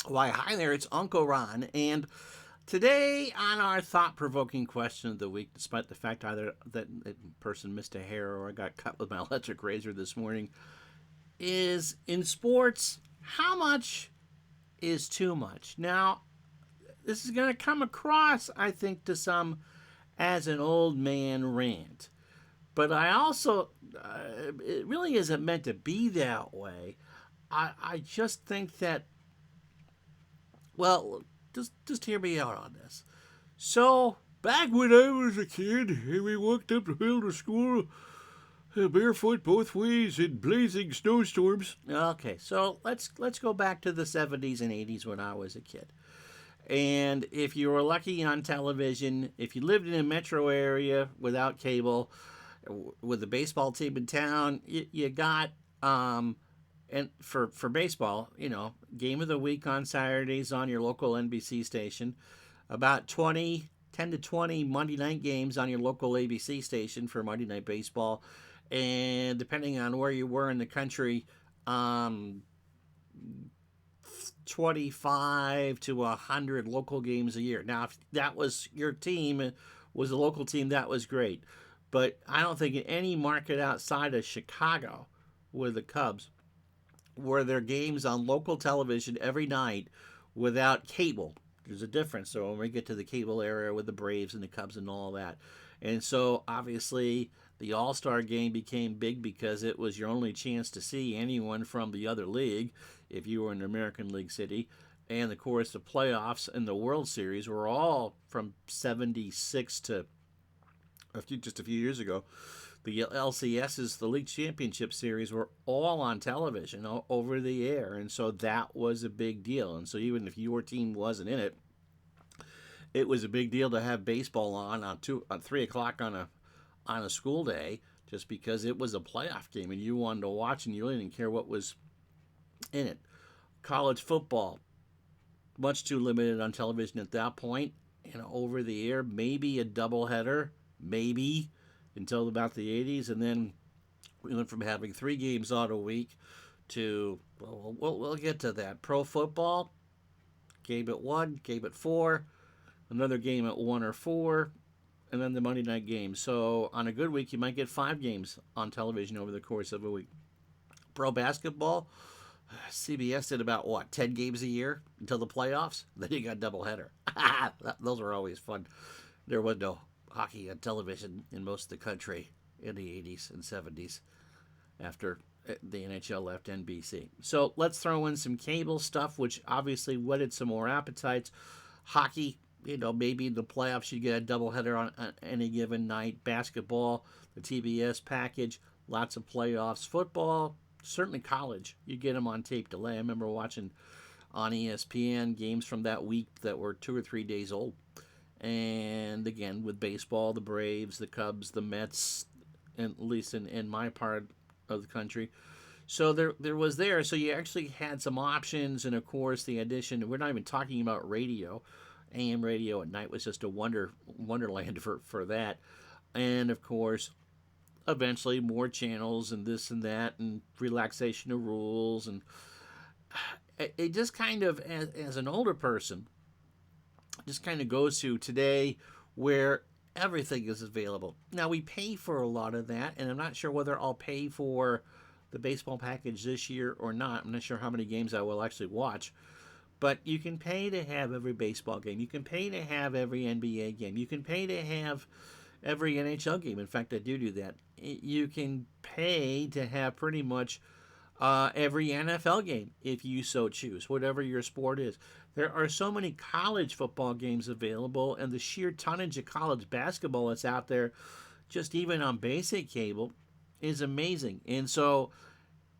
Why, hi there, it's Uncle Ron, and today on our thought-provoking question of the week, despite the fact either that person missed a hair or I got cut with my electric razor this morning, is in sports, how much is too much? Now, this is going to come across, I think, to some as an old man rant, but I also, it really isn't meant to be that way. I just think that, well, just hear me out on this. So back when I was a kid, and we walked up the hill to school barefoot both ways in blazing snowstorms. Okay, so let's go back to the 70s and 80s when I was a kid. And if you were lucky on television, if you lived in a metro area without cable, with a baseball team in town, you got and for baseball, game of the week on Saturdays on your local NBC station, about 10 to 20 Monday night games on your local ABC station for Monday Night Baseball. And depending on where you were in the country, um, 25 to 100 local games a year. Now, if that was your team, was a local team, that was great. But I don't think in any market outside of Chicago with the Cubs were there games on local television every night without cable. There's a difference. So when we get to the cable era with the Braves and the Cubs and all that. And so obviously the All Star game became big because it was your only chance to see anyone from the other league if you were in American League City. And of course, the playoffs and the World Series were all from 76 to just a few years ago. The LCSs, the League Championship Series, were all on television over the air, and so that was a big deal. And so even if your team wasn't in it, it was a big deal to have baseball on 3 o'clock on a school day, just because it was a playoff game and you wanted to watch and you really didn't care what was in it. College football, much too limited on television at that point. Over the air, maybe a doubleheader, maybe until about the 80s, and then we went from having 3 games on a week to, well, we'll get to that. Pro football, game at 1, game at 4, another game at 1 or 4, and then the Monday night game. So on a good week, you might get 5 games on television over the course of a week. Pro basketball, CBS did about, 10 games a year until the playoffs? Then you got a doubleheader. Those were always fun. There was no hockey on television in most of the country in the 80s and 70s after the NHL left NBC. So let's throw in some cable stuff, which obviously whetted some more appetites. Hockey, maybe in the playoffs you get a doubleheader on any given night. Basketball, the TBS package, lots of playoffs. Football, certainly college, you get them on tape delay. I remember watching on ESPN games from that week that were 2 or 3 days old. And again, with baseball, the Braves, the Cubs, the Mets, and at least in my part of the country. So there was there. So you actually had some options, and of course the addition. We're not even talking about radio. AM radio at night was just a wonderland for that. And of course, eventually more channels and this and that and relaxation of rules, and it just kind of, as an older person, just kind of goes to today where everything is available. Now we pay for a lot of that, and I'm not sure whether I'll pay for the baseball package this year or not. I'm not sure how many games I will actually watch. But you can pay to have every baseball game. You can pay to have every NBA game. You can pay to have every NHL game. In fact, I do that. You can pay to have pretty much every NFL game if you so choose, whatever your sport is. There are so many college football games available, and the sheer tonnage of college basketball that's out there, just even on basic cable, is amazing. And so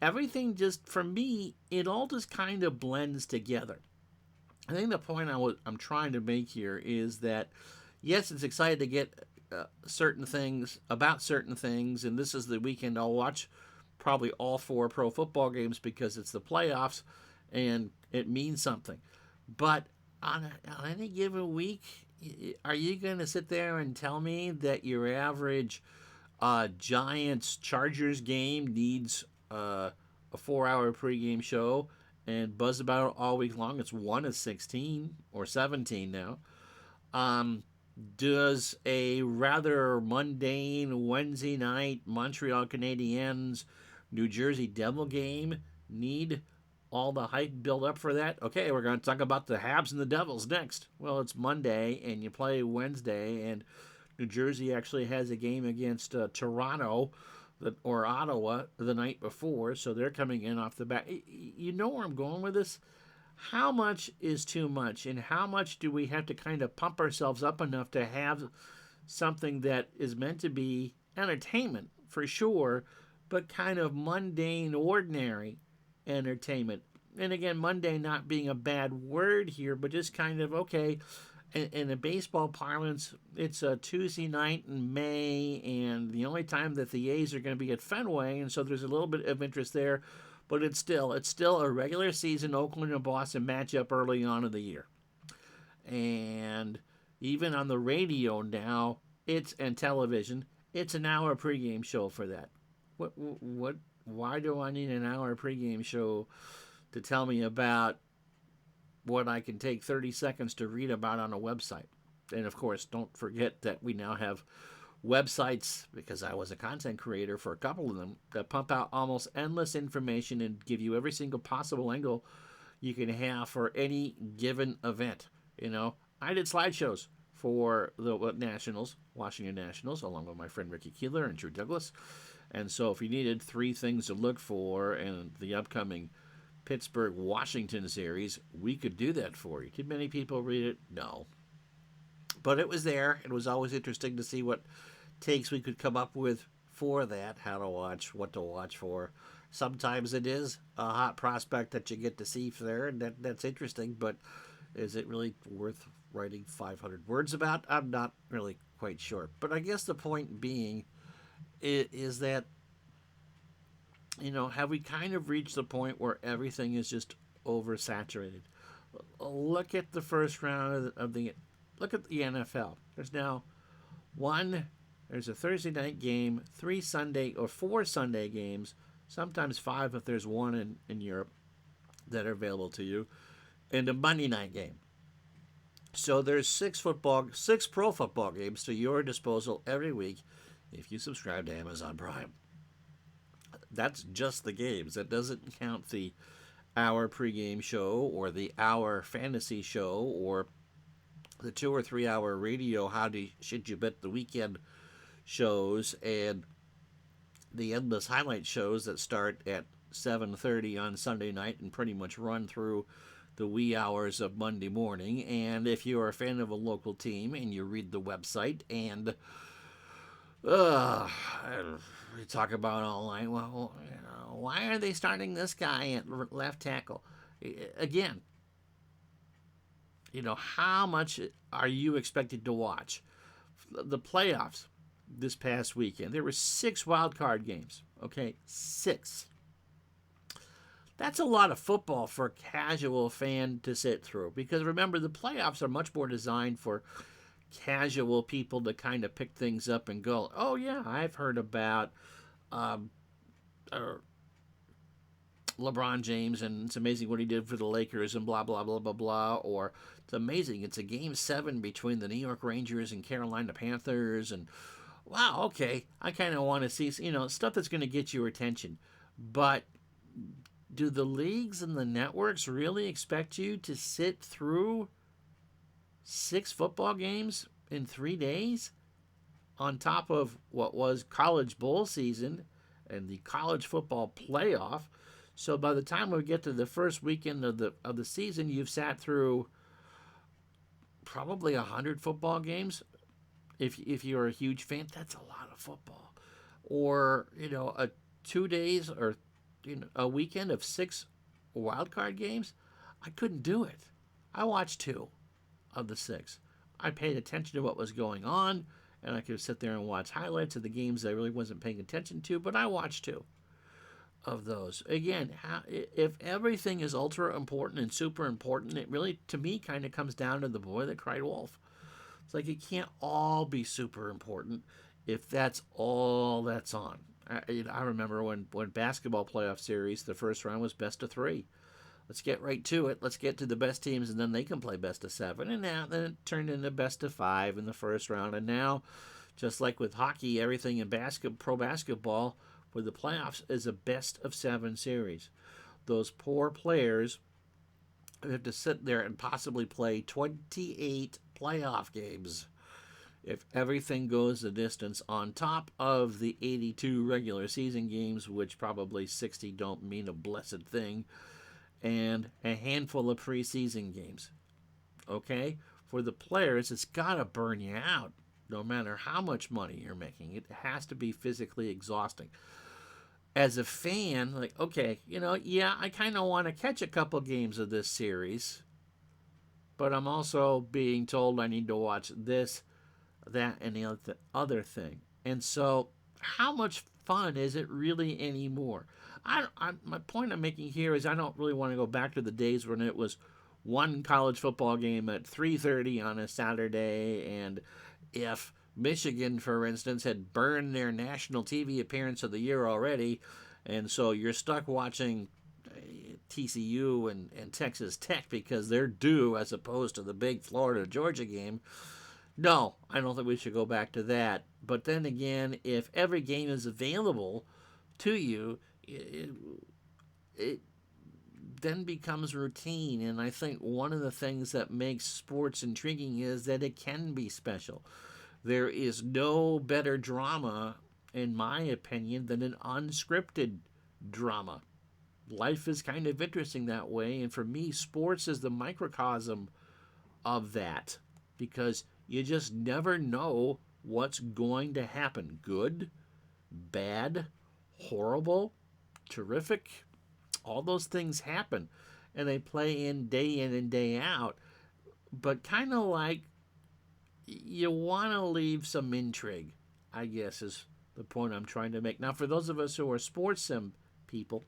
everything just, for me, it all just kind of blends together. I think the point I'm trying to make here is that, yes, it's exciting to get certain things about certain things, and this is the weekend I'll watch probably all 4 pro football games because it's the playoffs and it means something. But on any given week, are you going to sit there and tell me that your average Giants Chargers game needs a 4-hour pregame show and buzz about it all week long. It's 1 of 16 or 17 now. Um, does a rather mundane Wednesday night Montreal Canadiens New Jersey Devil game need all the hype build up for that? Okay, we're going to talk about the Habs and the Devils next. Well, it's Monday and you play Wednesday, and New Jersey actually has a game against Toronto or Ottawa the night before, so they're coming in off the back. You know where I'm going with this? How much is too much, and how much do we have to kind of pump ourselves up enough to have something that is meant to be entertainment for sure, but kind of mundane, ordinary entertainment? And again, mundane not being a bad word here, but just kind of okay. In the baseball parlance, it's a Tuesday night in May, and the only time that the A's are going to be at Fenway, and so there's a little bit of interest there. But it's still a regular season Oakland and Boston matchup early on in the year, and even on the radio now, and television, it's an hour pregame show for that. What? Why do I need an hour pregame show to tell me about what I can take 30 seconds to read about on a website? And of course, don't forget that we now have websites, because I was a content creator for a couple of them, that pump out almost endless information and give you every single possible angle you can have for any given event. I did slideshows for the Nationals, Washington Nationals, along with my friend Ricky Keeler and Drew Douglas. And so if you needed 3 things to look for in the upcoming Pittsburgh-Washington series, we could do that for you. Did many people read it? No. But it was there. It was always interesting to see what takes we could come up with for that, how to watch, what to watch for. Sometimes it is a hot prospect that you get to see there, and that's interesting, but is it really worth writing 500 words about? I'm not really quite sure. But I guess the point being is that, have we kind of reached the point where everything is just oversaturated? Look at the first round look at the NFL. There's a Thursday night game, 3 Sunday or 4 Sunday games, sometimes 5 if there's one in Europe that are available to you, and a Monday night game. So there's 6 pro football games to your disposal every week if you subscribe to Amazon Prime. That's just the games. That doesn't count the hour pregame show or the hour fantasy show or the 2 or 3 hour radio should you bet the weekend shows, and the endless highlight shows that start at 7:30 on Sunday night and pretty much run through the wee hours of Monday morning. And if you're a fan of a local team and you read the website and we talk about online, well, why are they starting this guy at left tackle? Again, how much are you expected to watch? The playoffs this past weekend, there were 6 wild card games. Okay, 6. That's a lot of football for a casual fan to sit through, because remember, the playoffs are much more designed for casual people to kind of pick things up and go, oh yeah, I've heard about LeBron James, and it's amazing what he did for the Lakers and blah, blah, blah, blah, blah. Or it's amazing, it's a Game 7 between the New York Rangers and Carolina Panthers, and wow, okay, I kind of want to see, stuff that's going to get your attention. But do the leagues and the networks really expect you to sit through 6 football games in 3 days on top of what was college bowl season and the college football playoff? So by the time we get to the first weekend of the season, you've sat through probably 100 football games. If you're a huge fan, that's a lot of football. Or a 2 days or a weekend of 6 wild card games. I couldn't do it. I watched 2 of the 6. I paid attention to what was going on, and I could sit there and watch highlights of the games I really wasn't paying attention to, but I watched 2 of those. Again, if everything is ultra important and super important, it really, to me, kind of comes down to the boy that cried wolf. It's like it can't all be super important if that's all that's on. I remember when basketball playoff series, the first round was best of 3. Let's get right to it. Let's get to the best teams, and then they can play best of 7. And now then it turned into best of 5 in the first round. And now, just like with hockey, everything in pro basketball for the playoffs is a best of 7 series. Those poor players have to sit there and possibly play 28 playoff games if everything goes the distance, on top of the 82 regular season games, which probably 60 don't mean a blessed thing, and a handful of preseason games. Okay? For the players, it's got to burn you out no matter how much money you're making. It has to be physically exhausting. As a fan, like, okay, yeah, I kind of want to catch a couple games of this series, but I'm also being told I need to watch this, that, and the other thing. And so, how much fun is it really anymore? My point I'm making here is I don't really want to go back to the days when it was one college football game at 3:30 on a Saturday, and if Michigan, for instance, had burned their national TV appearance of the year already, and so you're stuck watching TCU and Texas Tech because they're due as opposed to the big Florida-Georgia game. No, I don't think we should go back to that. But then again, if every game is available to you, it then becomes routine. And I think one of the things that makes sports intriguing is that it can be special. There is no better drama, in my opinion, than an unscripted drama. Life is kind of interesting that way. And for me, sports is the microcosm of that, because you just never know what's going to happen. Good, bad, horrible, terrific. All those things happen. And they play in and day out. But kind of like you want to leave some intrigue, I guess, is the point I'm trying to make. Now, for those of us who are sports sim people,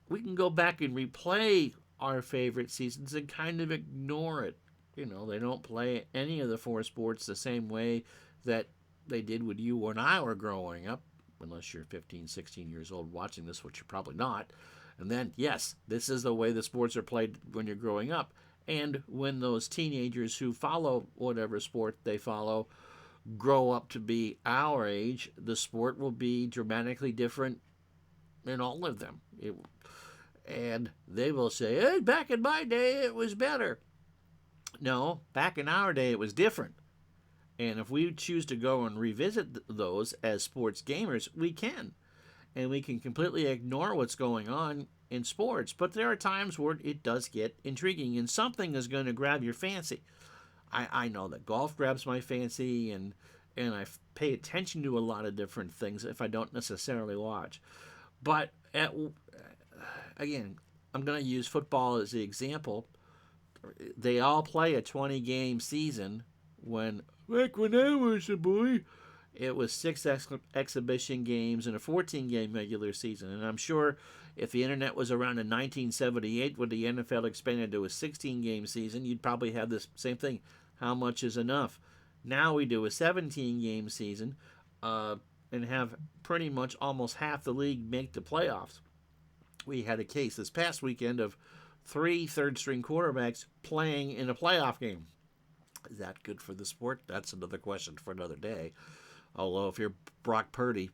we can go back and replay our favorite seasons and kind of ignore it. They don't play any of the 4 sports the same way that they did when you and I were growing up, unless you're 15, 16 years old watching this, which you're probably not. And then, yes, this is the way the sports are played when you're growing up. And when those teenagers who follow whatever sport they follow grow up to be our age, the sport will be dramatically different in all of them. And they will say, hey, back in my day, it was better. No, back in our day, it was different. And if we choose to go and revisit those as sports gamers, we can. And we can completely ignore what's going on in sports. But there are times where it does get intriguing, and something is going to grab your fancy. I know that golf grabs my fancy, and I pay attention to a lot of different things if I don't necessarily watch. But again, I'm going to use football as the example. They all play a 20-game season. Back when I was a boy, it was 6 exhibition games and a 14-game regular season. And I'm sure if the internet was around in 1978 when the NFL expanded to a 16-game season, you'd probably have this same thing. How much is enough? Now we do a 17-game season and have pretty much almost half the league make the playoffs. We had a case this past weekend of 3 third-string quarterbacks playing in a playoff game. Is that good for the sport? That's another question for another day. Although if you're Brock Purdy,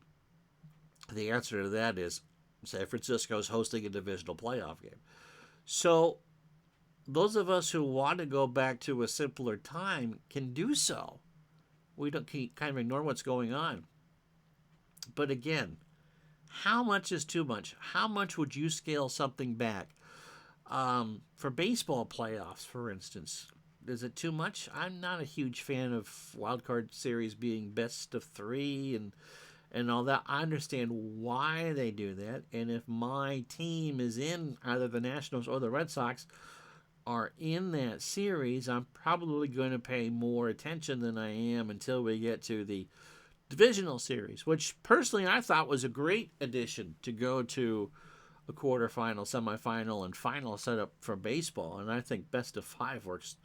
the answer to that is San Francisco's hosting a divisional playoff game. So those of us who want to go back to a simpler time can do so. We don't kind of ignore what's going on. But again, how much is too much? How much would you scale something back? For baseball playoffs, for instance, is it too much? I'm not a huge fan of wildcard series being best of 3 and all that. I understand why they do that. And if my team is in either the Nationals or the Red Sox are in that series, I'm probably going to pay more attention than I am until we get to the divisional series, which personally I thought was a great addition to go to a quarterfinal, semifinal, and final setup for baseball. And I think best of 5 works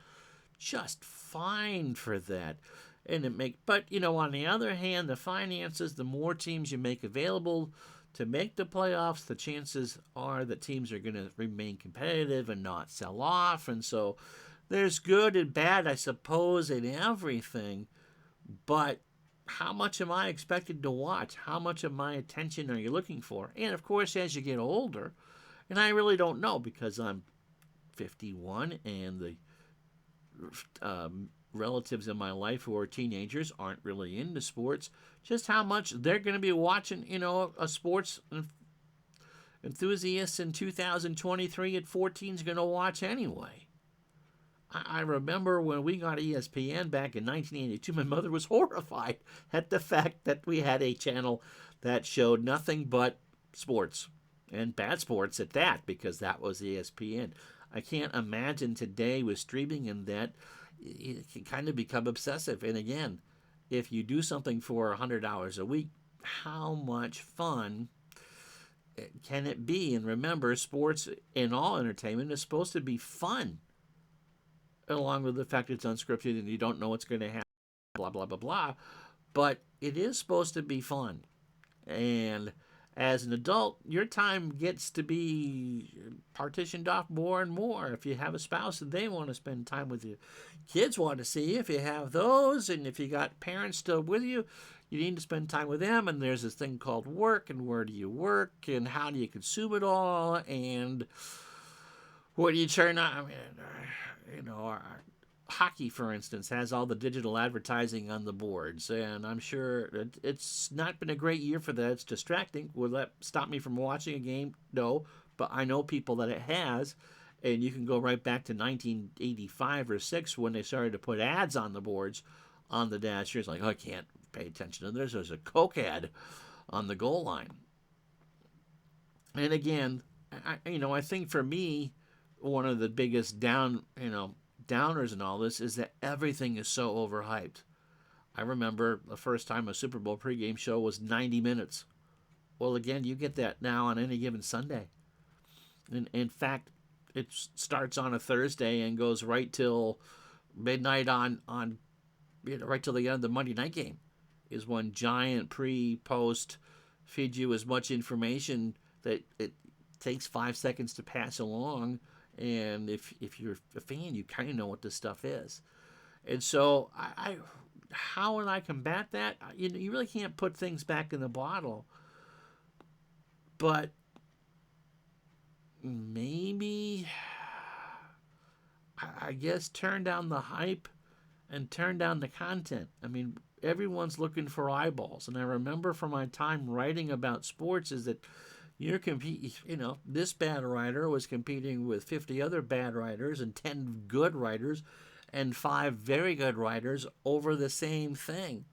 just fine for that. But on the other hand, the finances, the more teams you make available, to make the playoffs, the chances are that teams are going to remain competitive and not sell off. And so there's good and bad, I suppose, in everything. But how much am I expected to watch? How much of my attention are you looking for? And of course, as you get older, and I really don't know because I'm 51 and the relatives in my life who are teenagers aren't really into sports, just how much they're going to be watching, a sports enthusiast in 2023 at 14 is going to watch anyway. I remember when we got ESPN back in 1982, my mother was horrified at the fact that we had a channel that showed nothing but sports, and bad sports at that, because that was ESPN. I can't imagine today with streaming and that it can kind of become obsessive. And again, if you do something for $100 a week, how much fun can it be? And remember, sports and all entertainment is supposed to be fun, along with the fact it's unscripted and you don't know what's going to happen, blah, blah, blah, blah. But it is supposed to be fun. And as an adult, your time gets to be partitioned off more and more. If you have a spouse and they want to spend time with you, kids want to see you. If you have those, and if you got parents still with you, you need to spend time with them. And there's this thing called work, and where do you work, and how do you consume it all, and what do you turn on? I mean, hockey, for instance, has all the digital advertising on the boards, and I'm sure it's not been a great year for that. It's distracting. Will that stop me from watching a game? No, but I know people that it has, and you can go right back to 1985 or 6 when they started to put ads on the boards, on the dash. It's like, oh, I can't pay attention to this. There's a Coke ad on the goal line. And again, I think for me, one of the biggest downers in all this is that everything is so overhyped. I remember the first time a Super Bowl pregame show was 90 minutes. Well, again, you get that now on any given Sunday. In fact, it starts on a Thursday and goes right till midnight on right till the end of the Monday night game is one giant pre-post feed you as much information that it takes 5 seconds to pass along. And if you're a fan, you kind of know what this stuff is. And so how would I combat that? You really can't put things back in the bottle. But maybe, I guess, turn down the hype and turn down the content. I mean, everyone's looking for eyeballs. And I remember from my time writing about sports is that this bad writer was competing with 50 other bad writers and 10 good writers and 5 very good writers over the same thing.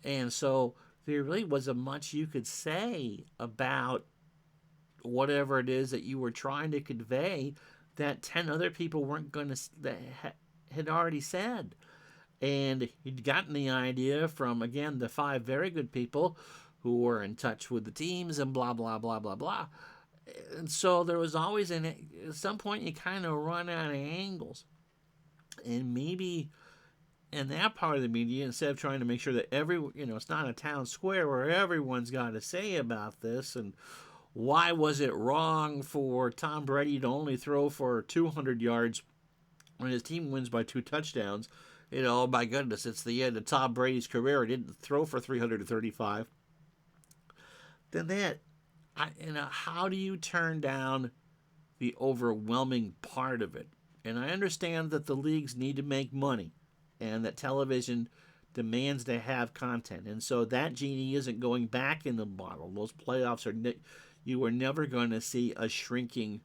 And so there really wasn't much you could say about whatever it is that you were trying to convey that 10 other people weren't going to, that had already said. And he'd gotten the idea from, again, the 5 very good people who were in touch with the teams and blah, blah, blah, blah, blah. And so there was always, at some point, you kind of run out of angles. And maybe in that part of the media, instead of trying to make sure that it's not a town square where everyone's got to say about this, and why was it wrong for Tom Brady to only throw for 200 yards when his team wins by 2 touchdowns? Oh my goodness, it's the end of Tom Brady's career. He didn't throw for 335. Then how do you turn down the overwhelming part of it? And I understand that the leagues need to make money and that television demands to have content. And so that genie isn't going back in the bottle. Those playoffs you are never going to see a shrinking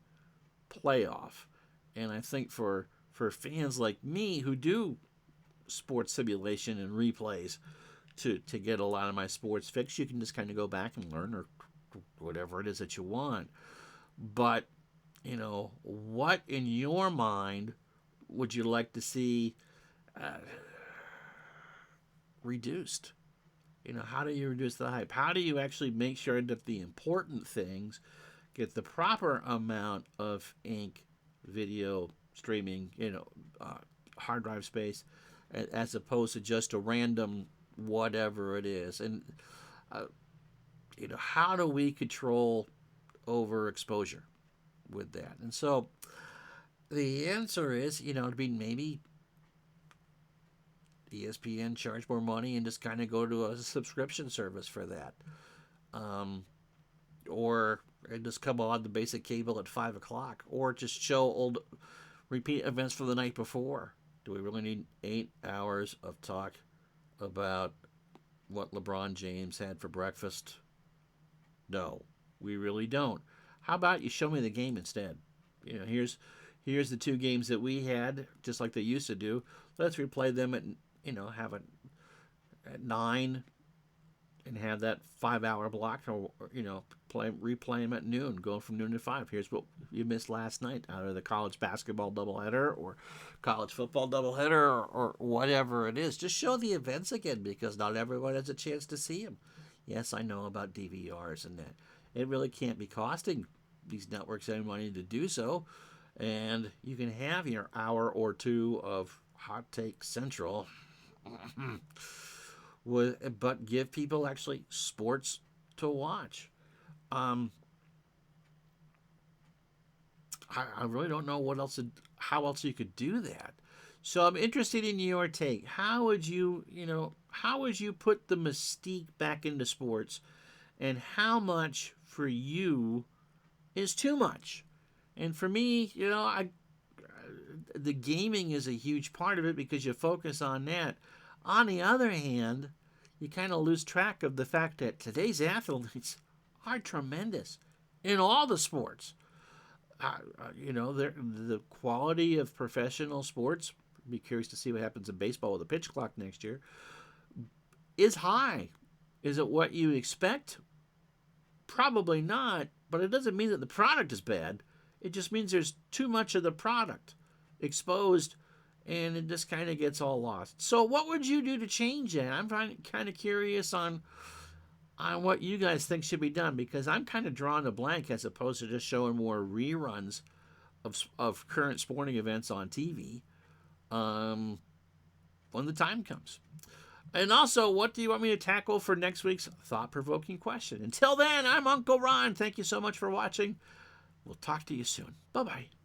playoff. And I think for fans like me who do sports simulation and replays, to get a lot of my sports fix, you can just kind of go back and learn or whatever it is that you want. But, what in your mind would you like to see reduced? How do you reduce the hype? How do you actually make sure that the important things get the proper amount of ink, video, streaming, hard drive space, as opposed to just a random whatever it is? And how do we control overexposure with that? And so the answer is, to be maybe ESPN charge more money and just kind of go to a subscription service for that, or just come on the basic cable at 5 o'clock, or just show old repeat events from the night before. Do we really need 8 hours of talk about what LeBron James had for breakfast? No, we really don't. How about you show me the game instead? Here's the two games that we had, just like they used to do. Let's replay them at have it at 9 and have that 5 hour block, or replay them at noon, going from noon to 5. Here's what you missed last night out of the college basketball doubleheader or college football doubleheader, or whatever it is. Just show the events again, because not everyone has a chance to see them. Yes, I know about DVRs and that. It really can't be costing these networks any money to do so, and you can have your hour or two of Hot Take Central, but give people actually sports to watch. I really don't know how else you could do that. So I'm interested in your take. How would you put the mystique back into sports, and how much for you is too much? And for me, the gaming is a huge part of it, because you focus on that. On the other hand, you kind of lose track of the fact that today's athletes are tremendous in all the sports. The quality of professional sports, be curious to see what happens in baseball with a pitch clock next year, is high. Is it what you expect? Probably not, but it doesn't mean that the product is bad. It just means there's too much of the product exposed, and it just kind of gets all lost. So what would you do to change that? I'm kind of curious on what you guys think should be done, because I'm kind of drawing a blank, as opposed to just showing more reruns of current sporting events on TV when the time comes. And also, what do you want me to tackle for next week's thought-provoking question? Until then, I'm Uncle Ron. Thank you so much for watching. We'll talk to you soon. Bye-bye.